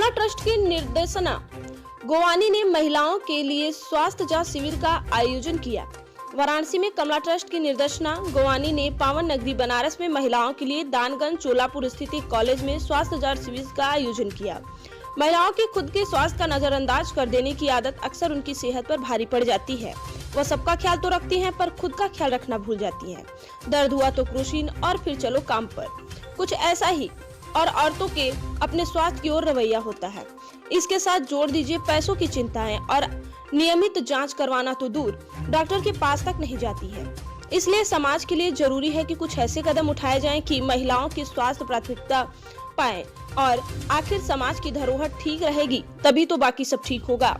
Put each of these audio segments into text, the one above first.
कमला trust की निर्देशना गोवानी ने महिलाओं के लिए स्वास्थ्य जांच शिविर का आयोजन किया। वाराणसी में कमला ट्रस्ट की निर्देशना गोवानी ने पावन नगरी बनारस में महिलाओं के लिए दानगंज चोलापुर स्थित एक कॉलेज में स्वास्थ्य जांच शिविर का आयोजन किया। महिलाओं के खुद के स्वास्थ्य का नजरअंदाज कर देने की आदत अक्सर उनकी सेहत पर भारी पड़ जाती है। वह सबका ख्याल तो रखती हैं, पर खुद का ख्याल रखना भूल जाती हैं। दर्द हुआ तो क्रूसीन और फिर चलो काम पर। कुछ ऐसा ही और औरतों के अपने स्वास्थ्य की ओर रवैया होता है। इसके साथ जोड़ दीजिए पैसों की चिंताएं और नियमित जांच करवाना तो दूर, डॉक्टर के पास तक नहीं जाती है। इसलिए समाज के लिए जरूरी है कि कुछ ऐसे कदम उठाए जाएं कि महिलाओं की स्वास्थ्य प्राथमिकता पाएं और आखिर समाज की धरोहर ठीक रहेगी तभी तो बाकी सब ठीक होगा।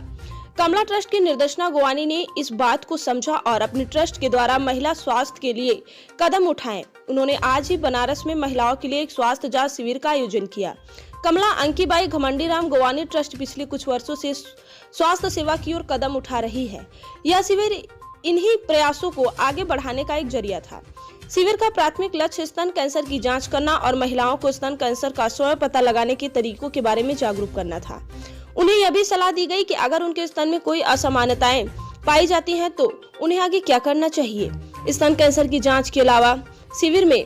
कमला ट्रस्ट की निर्देशना गोवानी ने इस बात को समझा और अपने ट्रस्ट के द्वारा महिला स्वास्थ्य के लिए कदम उठाए। उन्होंने आज ही बनारस में महिलाओं के लिए एक स्वास्थ्य जांच शिविर का आयोजन किया। कमला अंकीबाई घमंडीराम गोवानी ट्रस्ट पिछले कुछ वर्षों से स्वास्थ्य सेवा की ओर कदम उठा रही है। यह शिविर इन्हीं प्रयासों को आगे बढ़ाने का एक जरिया था। शिविर का प्राथमिक लक्ष्य स्तन कैंसर की जांच करना और महिलाओं को स्तन कैंसर का स्वयं पता लगाने के तरीकों के बारे में जागरूक करना था। उन्हें यह भी सलाह दी गई कि अगर उनके स्तन में कोई असामान्यताएं पाई जाती हैं तो उन्हें आगे क्या करना चाहिए। स्तन कैंसर की जांच के अलावा शिविर में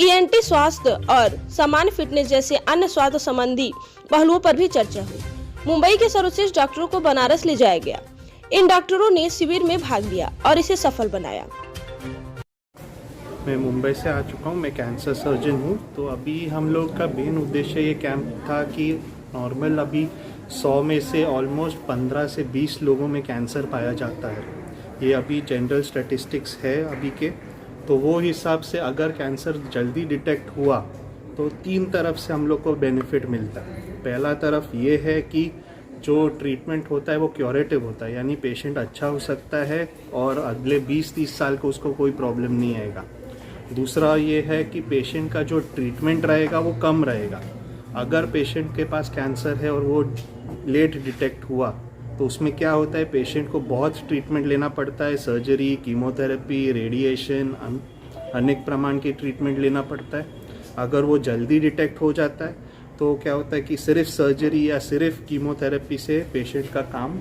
ईएनटी स्वास्थ्य और सामान्य फिटनेस जैसे अन्य स्वास्थ्य संबंधी पहलुओं पर भी चर्चा हुई। मुंबई के सर्वश्रेष्ठ डॉक्टरों को बनारस ले जाया गया। इन डॉक्टरों ने शिविर में भाग लिया और इसे सफल बनाया। मैं मुंबई से आ चुका हूँ। मैं कैंसर सर्जन हूँ। तो अभी हम लोग का मेन उद्देश्य ये कैंप था कि नॉर्मल अभी 100 में से ऑलमोस्ट 15 से 20 लोगों में कैंसर पाया जाता है। ये अभी जनरल स्टैटिस्टिक्स है अभी के। तो वो हिसाब से अगर कैंसर जल्दी डिटेक्ट हुआ तो 3 तरफ से हम लोग को बेनिफिट मिलता है। पहला तरफ ये है कि जो ट्रीटमेंट होता है वो क्यूरेटिव होता है, यानी पेशेंट अच्छा हो सकता है और अगले 20-30 साल को उसको कोई प्रॉब्लम नहीं आएगा। दूसरा ये है कि पेशेंट का जो ट्रीटमेंट रहेगा वो कम रहेगा। अगर पेशेंट के पास कैंसर है और वो लेट डिटेक्ट हुआ तो उसमें क्या होता है, पेशेंट को बहुत ट्रीटमेंट लेना पड़ता है, सर्जरी, कीमोथेरेपी, रेडिएशन, अनेक प्रमाण की ट्रीटमेंट लेना पड़ता है। अगर वो जल्दी डिटेक्ट हो जाता है तो क्या होता है कि सिर्फ सर्जरी या सिर्फ कीमोथेरेपी से पेशेंट का काम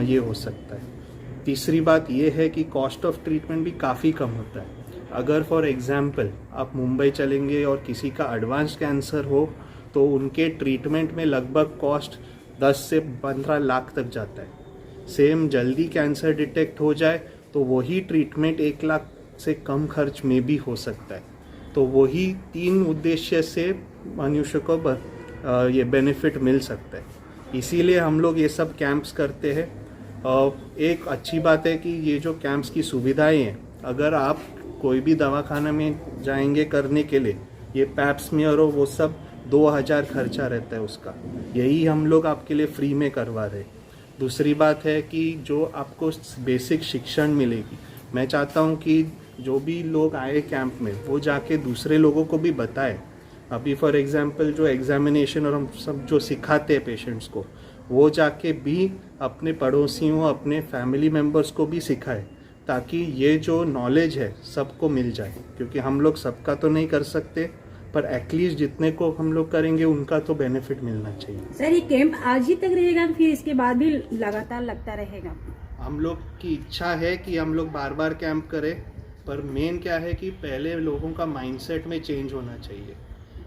ये हो सकता है। तीसरी बात ये है कि कॉस्ट ऑफ ट्रीटमेंट भी काफ़ी कम होता है। अगर फॉर एग्जांपल आप मुंबई चलेंगे और किसी का एडवांस कैंसर हो तो उनके ट्रीटमेंट में लगभग कॉस्ट 10 से 15 लाख तक जाता है। सेम जल्दी कैंसर डिटेक्ट हो जाए तो वही ट्रीटमेंट 1 लाख से कम खर्च में भी हो सकता है। तो वही 3 उद्देश्य से मनुष्य को ये बेनिफिट मिल सकता है। इसीलिए हम लोग ये सब कैंप्स करते हैं। एक अच्छी बात है कि ये जो कैंप्स की सुविधाएं हैं, अगर आप कोई भी दवाखाना में जाएंगे करने के लिए, ये पैप स्मीयर हो वो सब 2000 खर्चा रहता है उसका, यही हम लोग आपके लिए फ्री में करवा रहे। दूसरी बात है कि जो आपको बेसिक शिक्षण मिलेगी, मैं चाहता हूँ कि जो भी लोग आए कैंप में वो जाके दूसरे लोगों को भी बताए। अभी फॉर एग्जांपल जो एग्जामिनेशन और हम सब जो सिखाते हैं पेशेंट्स को, वो जाके भी अपने पड़ोसियों, अपने फैमिली मेम्बर्स को भी सिखाए, ताकि ये जो नॉलेज है सबको मिल जाए। क्योंकि हम लोग सबका तो नहीं कर सकते, पर एटलीस्ट जितने को हम लोग करेंगे उनका तो बेनिफिट मिलना चाहिए। सर, ये कैंप आज ही तक रहेगा, फिर इसके बाद भी लगातार लगता रहेगा? हम लोग की इच्छा है कि हम लोग बार बार कैंप करें, पर मेन क्या है कि पहले लोगों का माइंडसेट में चेंज होना चाहिए।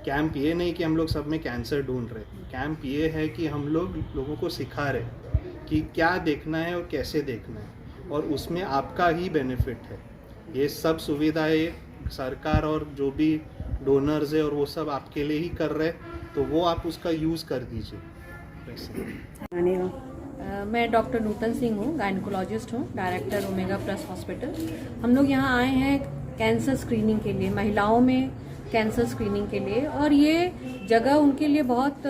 कैंप ये नहीं कि हम लोग सब में कैंसर ढूंढ रहे, कैंप ये है कि हम लोग लोगों को सिखा रहे कि क्या देखना है और कैसे देखना है, और उसमें आपका ही बेनिफिट है। ये सब सुविधाएं सरकार और जो भी डोनर्स है और वो सब आपके लिए ही कर रहे हैं, तो वो आप उसका यूज़ कर दीजिए। मैं डॉक्टर नूतन सिंह हूँ, गायनकोलॉजिस्ट हूँ, डायरेक्टर ओमेगा प्लस हॉस्पिटल। हम लोग यहाँ आए हैं कैंसर स्क्रीनिंग के लिए, महिलाओं में कैंसर स्क्रीनिंग के लिए। और ये जगह उनके लिए बहुत,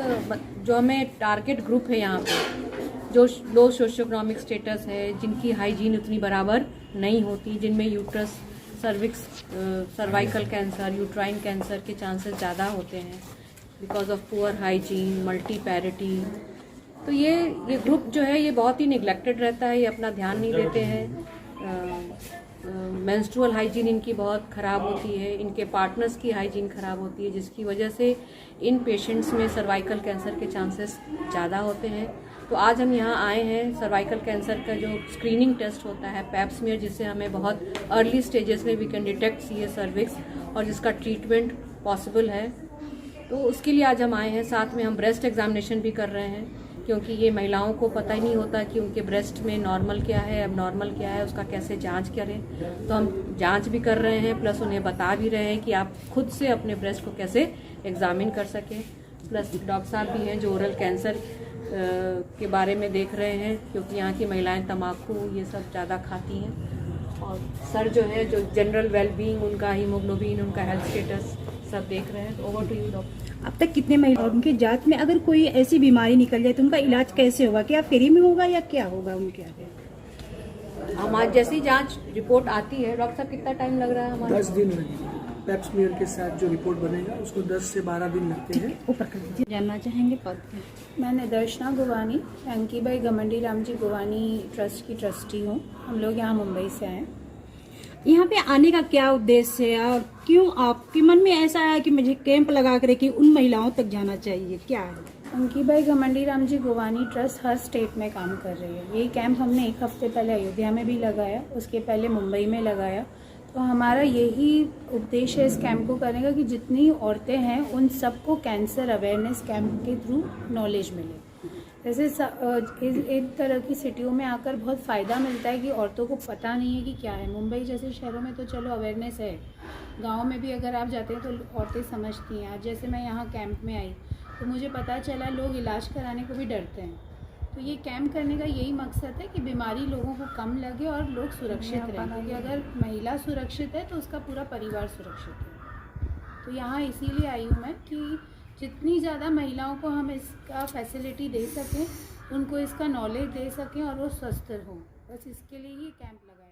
जो हमें टारगेट ग्रुप है यहाँ पे, जो लो सोशियो इकोनॉमिक स्टेटस है, जिनकी हाइजीन उतनी बराबर नहीं होती, जिनमें uterus, cervix, cervical cancer, uterine cancer के चांसेस ज़्यादा होते हैं बिकॉज ऑफ पुअर हाइजीन, मल्टीपैरिटी। तो ये ग्रुप जो है ये बहुत ही निगलेक्टेड रहता है, ये अपना ध्यान नहीं देते हैं। मेंस्ट्रुअल हाइजीन इनकी बहुत ख़राब होती है, इनके पार्टनर्स की हाइजीन ख़राब होती है, जिसकी वजह से इन पेशेंट्स में सर्वाइकल कैंसर के चांसेस ज़्यादा होते हैं। तो आज हम यहाँ आए हैं, सर्वाइकल कैंसर का जो स्क्रीनिंग टेस्ट होता है पैप स्मीयर, जिससे हमें बहुत अर्ली स्टेजेस में we can detect CA cervix और जिसका ट्रीटमेंट पॉसिबल है। तो उसके लिए आज हम आए हैं। साथ में हम ब्रेस्ट एग्जामिनेशन भी कर रहे हैं, क्योंकि ये महिलाओं को पता ही नहीं होता कि उनके ब्रेस्ट में नॉर्मल क्या है, अब नॉर्मल क्या है, उसका कैसे जांच करें। तो हम जांच भी कर रहे हैं, प्लस उन्हें बता भी रहे हैं कि आप खुद से अपने ब्रेस्ट को कैसे एग्जामिन कर सकें। प्लस डॉक्टर साहब भी हैं जो ओरल कैंसर के बारे में देख रहे हैं, क्योंकि यहाँ की महिलाएं तम्बाकू ये सब ज़्यादा खाती हैं। और सर जो है जो जनरल वेलबींग, उनका हीमोग्लोबिन, उनका हेल्थ स्टेटस सब देख रहे हैं। Over to you doctor. अब तक कितने महिला और उनकी जांच में अगर कोई ऐसी बीमारी निकल जाए तो उनका इलाज कैसे होगा? क्या फ्री में होगा या क्या होगा उनके आगे? हमारी जैसी जांच रिपोर्ट आती है, डॉक्टर साहब कितना टाइम लग रहा है हमारा? 10 दिन लगेगा। पैप स्मीयर के साथ जो रिपोर्ट बनेगा उसको 10 से 12 दिन लगते हैं। ऊपर कर दीजिए। जानना चाहेंगे पद में? मैं निदर्शना गोवानी, अंकीबाई घमंडी राम जी गोवानी ट्रस्ट की ट्रस्टी हूँ। हम लोग यहाँ मुंबई से आए। यहाँ पे आने का क्या उद्देश्य है और क्यों आपके मन में ऐसा आया कि मुझे कैंप लगा कर कि उन महिलाओं तक जाना चाहिए, क्या है? अंकीबाई घमंडी Ram ji गोवानी trust her state में काम कर रही है। ये कैंप हमने 1 हफ्ते पहले अयोध्या में भी लगाया, उसके पहले मुंबई में लगाया। तो हमारा यही उद्देश्य है इस कैंप को करने का कि जितनी औरतें हैं उन सबको कैंसर अवेयरनेस कैंप के थ्रू नॉलेज मिले। जैसे एक तरह की सिटियों में आकर बहुत फ़ायदा मिलता है कि औरतों को पता नहीं है कि क्या है। मुंबई जैसे शहरों में तो चलो अवेयरनेस है, गांव में भी अगर आप जाते हैं तो औरतें समझती हैं। आज जैसे मैं यहाँ कैंप में आई तो मुझे पता चला लोग इलाज कराने को भी डरते हैं। तो ये कैंप करने का यही मकसद है कि बीमारी लोगों को कम लगे और लोग सुरक्षित रहें, क्योंकि अगर महिला सुरक्षित है तो उसका पूरा परिवार सुरक्षित है। तो यहाँ इसीलिए आई हूँ मैं कि जितनी ज़्यादा महिलाओं को हम इसका फैसिलिटी दे सकें, उनको इसका नॉलेज दे सकें और वो स्वस्थ हों, बस इसके लिए ही कैंप लगा।